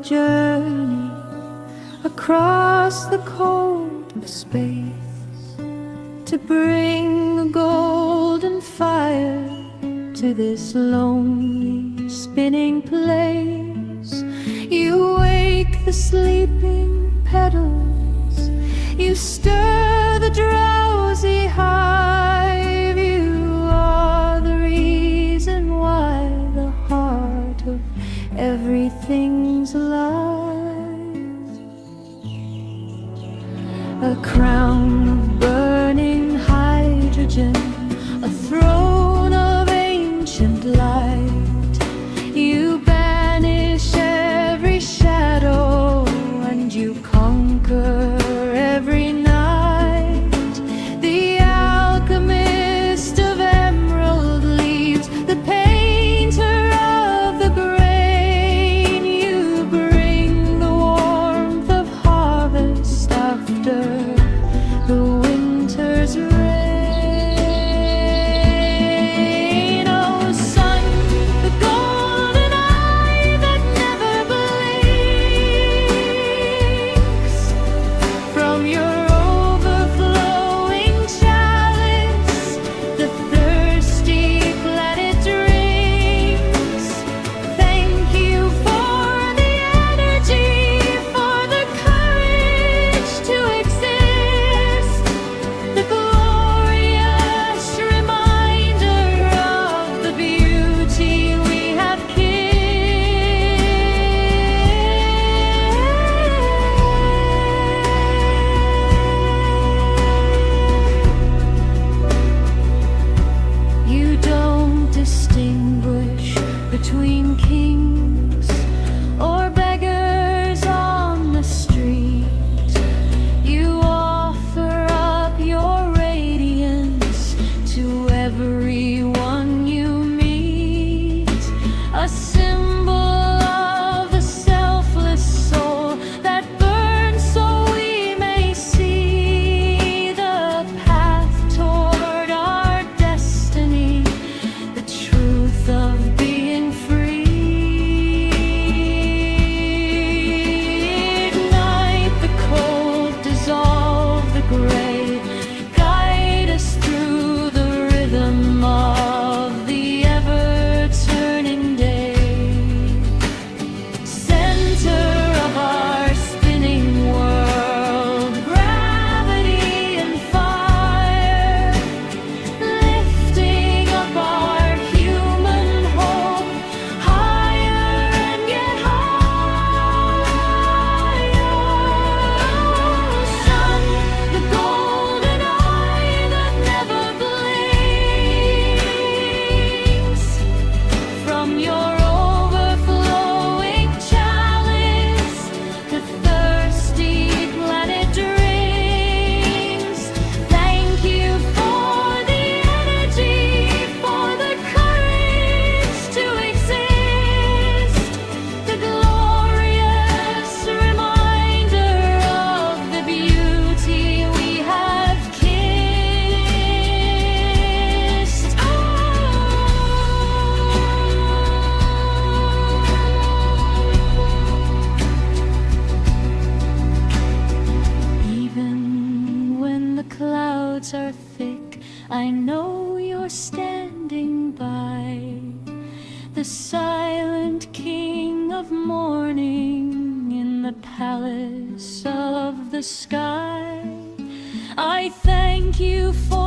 journey across the cold of space to bring a golden fire to this lonely spinning place. You wake the sleeping petals, you stir the drowsy hive. You are the reason why the heart of everything's alive. A crown of burning hydrogen, a throne of ancient light. You banish every shadow and you conquer every night. The alchemist of emerald leaves, the painter of the grain. You bring the warmth of harvest after the winter's rain. Oh sun, the golden eye that never blinks, from your overflowing chalice the thirsty planet drinks. Thank you for the energy, for the courage to exist, the glorious reminder of the beauty we have kissed. You don't distinguish between kings or beggars on the street. You offer up your radiance to everyone you meet, a symbol of the selfless soul that burns so we may see the path toward our destiny, the truth of being free. Ignite the cold, dissolve the gray, guide us through the rhythm of the ever-turning day. Center of our spinning world, gravity and fire, lifting up our human hope higher and yet higher. Sun, the golden eye that never blinks, from your overflowing chalice the thirsty planet drinks. Thank you for the energy, for the courage to exist, the glorious reminder of the beauty we have kissed. Even when the clouds are thick, I know you're standing by, the silent king of morning in the palace of the sky. I thank you for